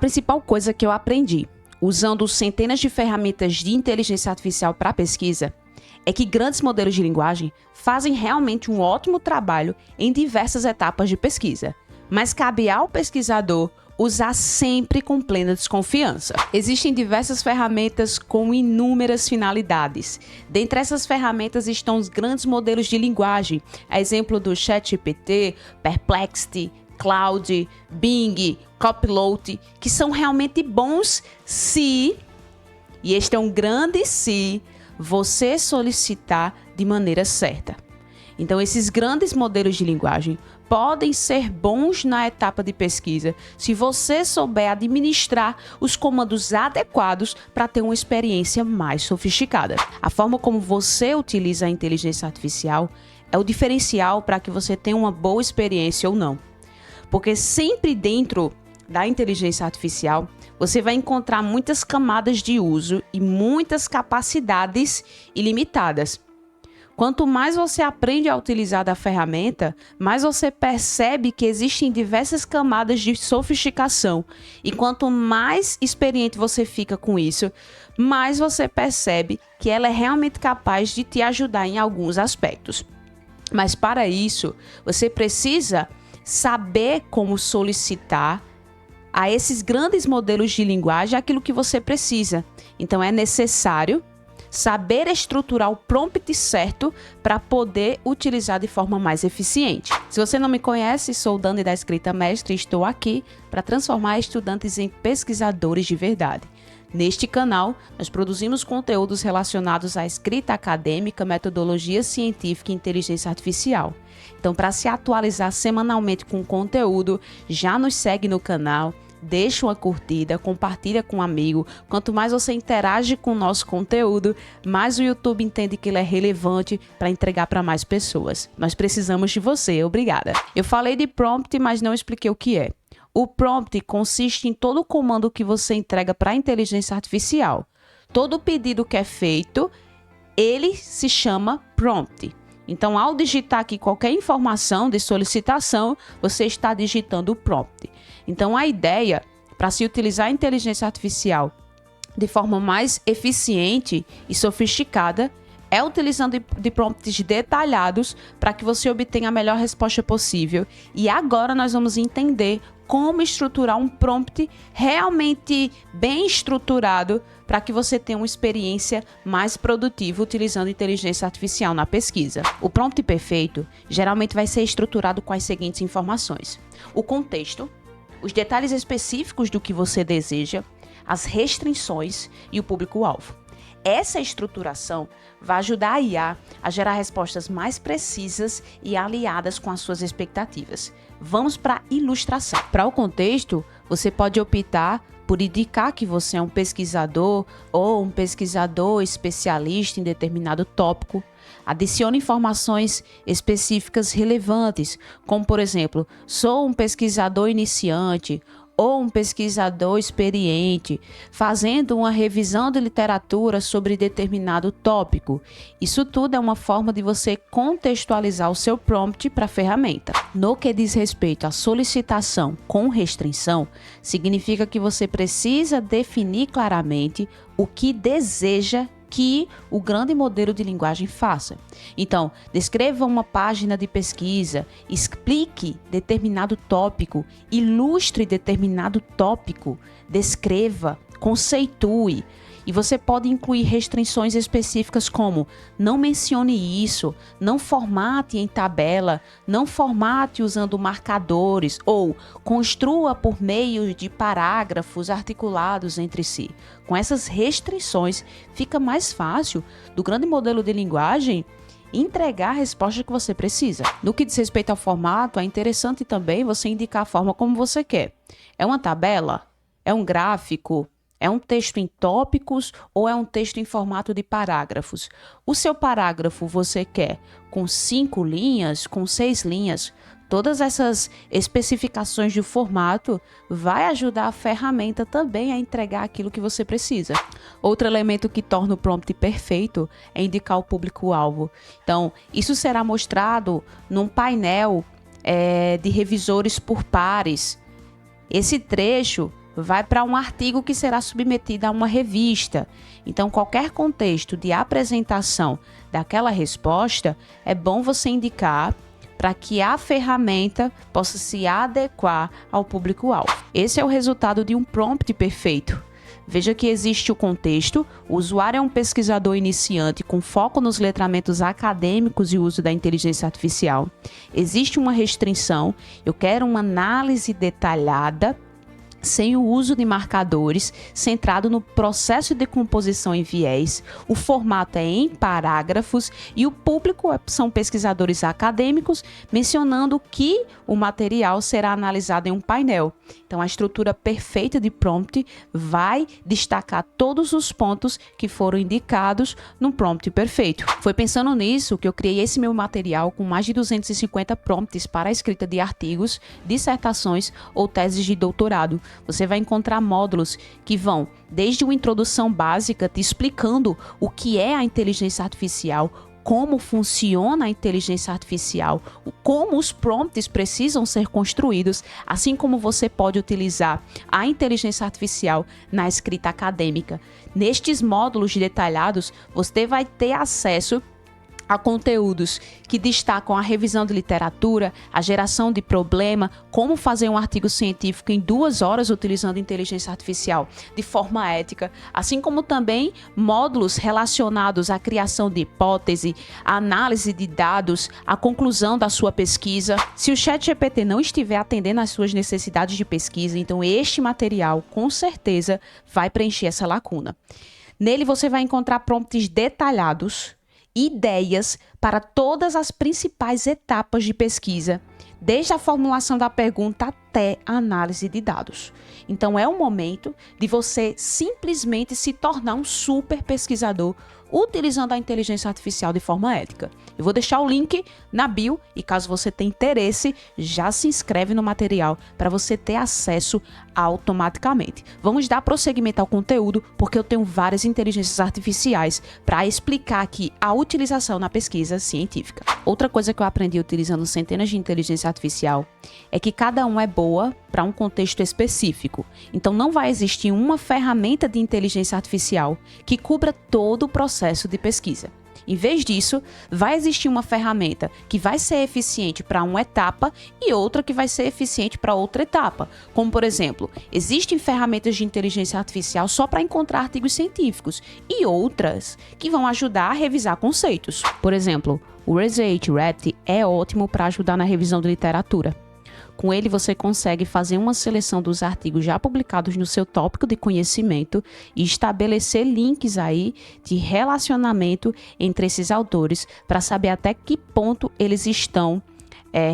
principal coisa que eu aprendi, usando centenas de ferramentas de inteligência artificial para pesquisa, é que grandes modelos de linguagem fazem realmente um ótimo trabalho em diversas etapas de pesquisa, mas cabe ao pesquisador usar sempre com plena desconfiança. Existem diversas ferramentas com inúmeras finalidades. Dentre essas ferramentas estão os grandes modelos de linguagem, a exemplo do ChatGPT, Perplexity, Claude, Bing, Copilot, que são realmente bons se, e este é um grande se, você solicitar de maneira certa. Então, esses grandes modelos de linguagem podem ser bons na etapa de pesquisa se você souber administrar os comandos adequados para ter uma experiência mais sofisticada. A forma como você utiliza a inteligência artificial é o diferencial para que você tenha uma boa experiência ou não. Porque sempre dentro da inteligência artificial, você vai encontrar muitas camadas de uso e muitas capacidades ilimitadas. Quanto mais você aprende a utilizar da ferramenta, mais você percebe que existem diversas camadas de sofisticação. E quanto mais experiente você fica com isso, mais você percebe que ela é realmente capaz de te ajudar em alguns aspectos. Mas para isso, você precisa saber como solicitar a esses grandes modelos de linguagem aquilo que você precisa. Então é necessário saber estruturar o prompt certo para poder utilizar de forma mais eficiente. Se você não me conhece, sou Dani da Escrita Mestre e estou aqui para transformar estudantes em pesquisadores de verdade. Neste canal, nós produzimos conteúdos relacionados à escrita acadêmica, metodologia científica e inteligência artificial. Então, para se atualizar semanalmente com o conteúdo, já nos segue no canal, deixa uma curtida, compartilha com um amigo. Quanto mais você interage com o nosso conteúdo, mais o YouTube entende que ele é relevante para entregar para mais pessoas. Nós precisamos de você, obrigada. Eu falei de prompt, mas não expliquei o que é. O prompt consiste em todo o comando que você entrega para a inteligência artificial. Todo pedido que é feito, ele se chama prompt. Então, ao digitar aqui qualquer informação de solicitação, você está digitando o prompt. Então, a ideia para se utilizar a inteligência artificial de forma mais eficiente e sofisticada é utilizando de prompts detalhados para que você obtenha a melhor resposta possível. E agora nós vamos entender como estruturar um prompt realmente bem estruturado para que você tenha uma experiência mais produtiva utilizando inteligência artificial na pesquisa. O prompt perfeito geralmente vai ser estruturado com as seguintes informações: o contexto, os detalhes específicos do que você deseja, as restrições e o público-alvo. Essa estruturação vai ajudar a IA a gerar respostas mais precisas e alinhadas com as suas expectativas. Vamos para a ilustração. Para o contexto, você pode optar por indicar que você é um pesquisador ou um pesquisador especialista em determinado tópico. Adicione informações específicas relevantes, como por exemplo, sou um pesquisador iniciante ou um pesquisador experiente, fazendo uma revisão de literatura sobre determinado tópico. Isso tudo é uma forma de você contextualizar o seu prompt para a ferramenta. No que diz respeito à solicitação com restrição, significa que você precisa definir claramente o que deseja que o grande modelo de linguagem faça. Então, descreva uma página de pesquisa, explique determinado tópico, ilustre determinado tópico, descreva, conceitue. E você pode incluir restrições específicas como não mencione isso, não formate em tabela, não formate usando marcadores ou construa por meio de parágrafos articulados entre si. Com essas restrições, fica mais fácil do grande modelo de linguagem entregar a resposta que você precisa. No que diz respeito ao formato, é interessante também você indicar a forma como você quer. É uma tabela? É um gráfico? É um texto em tópicos ou é um texto em formato de parágrafos? O seu parágrafo você quer com 5 linhas, com 6 linhas? Todas essas especificações de formato vai ajudar a ferramenta também a entregar aquilo que você precisa. Outro elemento que torna o prompt perfeito é indicar o público-alvo. Então, isso será mostrado num painel de revisores por pares. Esse trecho vai para um artigo que será submetido a uma revista. Então, qualquer contexto de apresentação daquela resposta, é bom você indicar para que a ferramenta possa se adequar ao público-alvo. Esse é o resultado de um prompt perfeito. Veja que existe o contexto, o usuário é um pesquisador iniciante com foco nos letramentos acadêmicos e uso da inteligência artificial. Existe uma restrição, eu quero uma análise detalhada, sem o uso de marcadores, centrado no processo de composição em viés, o formato é em parágrafos e o público são pesquisadores acadêmicos, mencionando que o material será analisado em um painel. Então, a estrutura perfeita de prompt vai destacar todos os pontos que foram indicados no prompt perfeito. Foi pensando nisso que eu criei esse meu material com mais de 250 prompts para a escrita de artigos, dissertações ou teses de doutorado. Você vai encontrar módulos que vão desde uma introdução básica te explicando o que é a inteligência artificial, como funciona a inteligência artificial, como os prompts precisam ser construídos, assim como você pode utilizar a inteligência artificial na escrita acadêmica. Nestes módulos detalhados, você vai ter acesso a conteúdos que destacam a revisão de literatura, a geração de problema, como fazer um artigo científico em 2 horas utilizando inteligência artificial de forma ética, assim como também módulos relacionados à criação de hipótese, a análise de dados, a conclusão da sua pesquisa. Se o ChatGPT não estiver atendendo às suas necessidades de pesquisa, então este material com certeza vai preencher essa lacuna. Nele você vai encontrar prompts detalhados, ideias para todas as principais etapas de pesquisa, desde a formulação da pergunta até a análise de dados. Então é o momento de você simplesmente se tornar um super pesquisador utilizando a inteligência artificial de forma ética. Eu vou deixar o link na bio e caso você tenha interesse, já se inscreve no material para você ter acesso automaticamente. Vamos dar prosseguimento ao conteúdo porque eu tenho várias inteligências artificiais para explicar aqui a utilização na pesquisa científica. Outra coisa que eu aprendi utilizando centenas de inteligência artificial é que cada um é boa para um contexto específico. Então não vai existir uma ferramenta de inteligência artificial que cubra todo o processo de pesquisa. Em vez disso, vai existir uma ferramenta que vai ser eficiente para uma etapa e outra que vai ser eficiente para outra etapa. Como, por exemplo, existem ferramentas de inteligência artificial só para encontrar artigos científicos e outras que vão ajudar a revisar conceitos. Por exemplo, o Research é ótimo para ajudar na revisão de literatura. Com ele, você consegue fazer uma seleção dos artigos já publicados no seu tópico de conhecimento e estabelecer links aí de relacionamento entre esses autores para saber até que ponto eles estão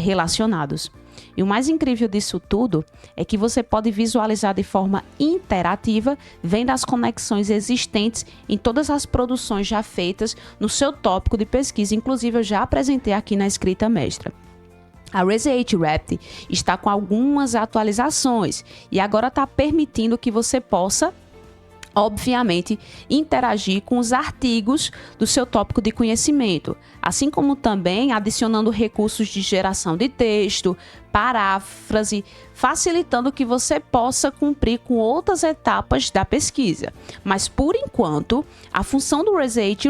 relacionados. E o mais incrível disso tudo é que você pode visualizar de forma interativa, vendo as conexões existentes em todas as produções já feitas no seu tópico de pesquisa. Inclusive, eu já apresentei aqui na escrita mestra. A Research está com algumas atualizações e agora está permitindo que você possa, obviamente, interagir com os artigos do seu tópico de conhecimento, assim como também adicionando recursos de geração de texto, paráfrase, facilitando que você possa cumprir com outras etapas da pesquisa. Mas, por enquanto, a função do Research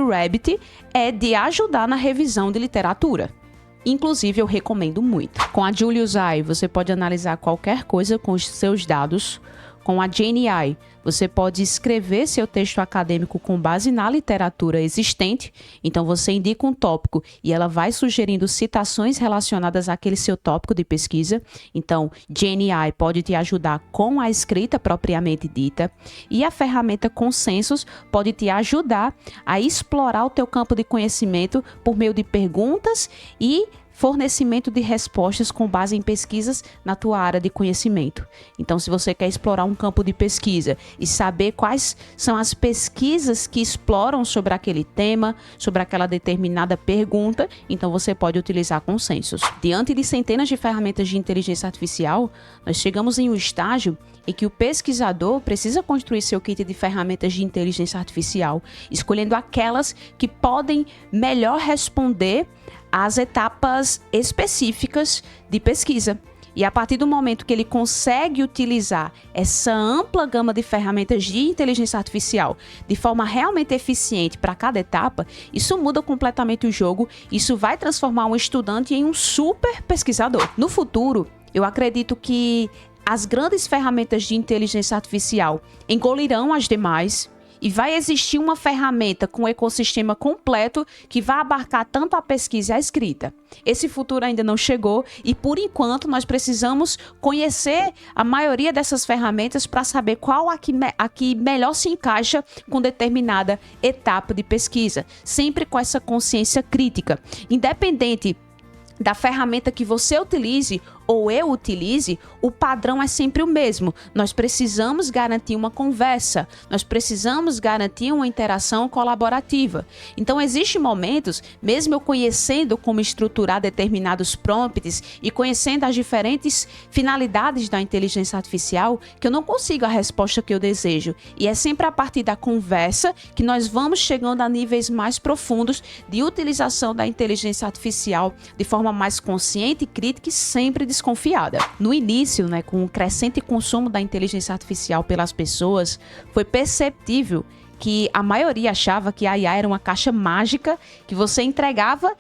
é de ajudar na revisão de literatura. Inclusive, eu recomendo muito. Com a Julius AI, você pode analisar qualquer coisa com os seus dados. Com a Jane AI, você pode escrever seu texto acadêmico com base na literatura existente. Então, você indica um tópico e ela vai sugerindo citações relacionadas àquele seu tópico de pesquisa. Então, Jane AI pode te ajudar com a escrita propriamente dita. E a ferramenta Consensus pode te ajudar a explorar o teu campo de conhecimento por meio de perguntas e fornecimento de respostas com base em pesquisas na tua área de conhecimento. Então, se você quer explorar um campo de pesquisa e saber quais são as pesquisas que exploram sobre aquele tema, sobre aquela determinada pergunta, então você pode utilizar Consensus. Diante de centenas de ferramentas de inteligência artificial, nós chegamos em um estágio em que o pesquisador precisa construir seu kit de ferramentas de inteligência artificial, escolhendo aquelas que podem melhor responder às etapas específicas de pesquisa. E a partir do momento que ele consegue utilizar essa ampla gama de ferramentas de inteligência artificial de forma realmente eficiente para cada etapa, isso muda completamente o jogo. Isso vai transformar um estudante em um super pesquisador. No futuro, eu acredito que as grandes ferramentas de inteligência artificial engolirão as demais e vai existir uma ferramenta com um ecossistema completo que vai abarcar tanto a pesquisa e a escrita. Esse futuro ainda não chegou e, por enquanto, nós precisamos conhecer a maioria dessas ferramentas para saber qual a que melhor se encaixa com determinada etapa de pesquisa, sempre com essa consciência crítica. Independente da ferramenta que você utilize ou eu utilize, o padrão é sempre o mesmo. Nós precisamos garantir uma conversa, nós precisamos garantir uma interação colaborativa. Então, existem momentos, mesmo eu conhecendo como estruturar determinados prompts e conhecendo as diferentes finalidades da inteligência artificial, que eu não consigo a resposta que eu desejo. E é sempre a partir da conversa que nós vamos chegando a níveis mais profundos de utilização da inteligência artificial de forma mais consciente, crítica e sempre desconfiada. No início, com o crescente consumo da inteligência artificial pelas pessoas, foi perceptível que a maioria achava que a IA era uma caixa mágica que você entregava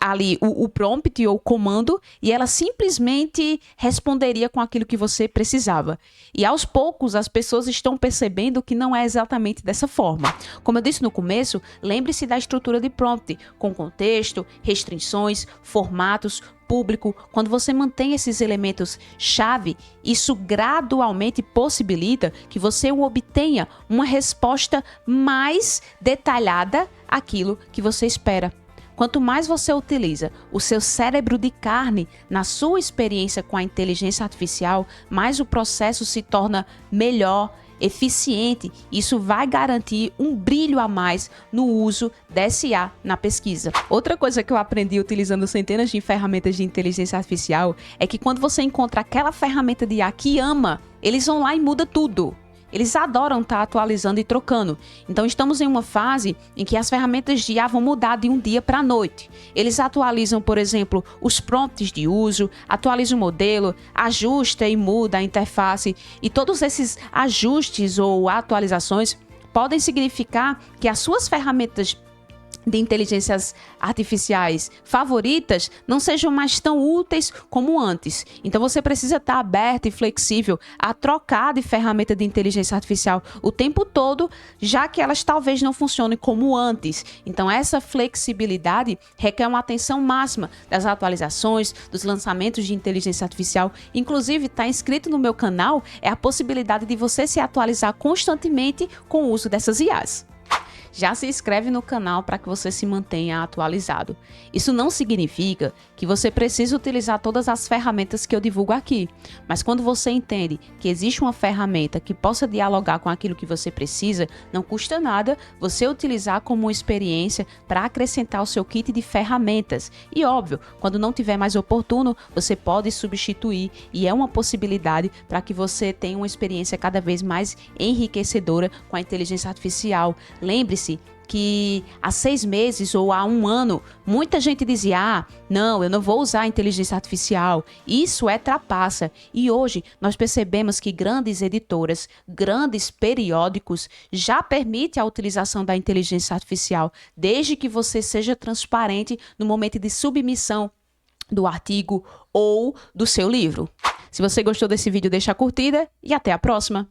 ali o prompt ou o comando e ela simplesmente responderia com aquilo que você precisava. E aos poucos as pessoas estão percebendo que não é exatamente dessa forma. Como eu disse no começo, lembre-se da estrutura de prompt, com contexto, restrições, formatos, público. Quando você mantém esses elementos chave, isso gradualmente possibilita que você obtenha uma resposta mais detalhada àquilo que você espera. Quanto mais você utiliza o seu cérebro de carne na sua experiência com a inteligência artificial, mais o processo se torna melhor, eficiente. Isso vai garantir um brilho a mais no uso dessa IA na pesquisa. Outra coisa que eu aprendi utilizando centenas de ferramentas de inteligência artificial é que quando você encontra aquela ferramenta de IA que ama, eles vão lá e muda tudo. Eles adoram estar atualizando e trocando. Então, estamos em uma fase em que as ferramentas de IA vão mudar de um dia para a noite. Eles atualizam, por exemplo, os prompts de uso, atualizam o modelo, ajusta e muda a interface. E todos esses ajustes ou atualizações podem significar que as suas ferramentas de inteligências artificiais favoritas não sejam mais tão úteis como antes. Então você precisa estar aberto e flexível a trocar de ferramenta de inteligência artificial o tempo todo, já que elas talvez não funcionem como antes. Então essa flexibilidade requer uma atenção máxima das atualizações, dos lançamentos de inteligência artificial. Inclusive, está inscrito no meu canal é a possibilidade de você se atualizar constantemente com o uso dessas IAs. Já se inscreve no canal para que você se mantenha atualizado. Isso não significa que você precisa utilizar todas as ferramentas que eu divulgo aqui, mas quando você entende que existe uma ferramenta que possa dialogar com aquilo que você precisa, não custa nada você utilizar como uma experiência para acrescentar ao seu kit de ferramentas. E óbvio, quando não tiver mais oportuno, você pode substituir e é uma possibilidade para que você tenha uma experiência cada vez mais enriquecedora com a inteligência artificial. Lembre-se que há 6 meses ou há 1 ano, muita gente dizia, não, eu não vou usar a inteligência artificial. Isso é trapaça. E hoje nós percebemos que grandes editoras, grandes periódicos já permitem a utilização da inteligência artificial, desde que você seja transparente no momento de submissão do artigo ou do seu livro. Se você gostou desse vídeo, deixa a curtida e até a próxima.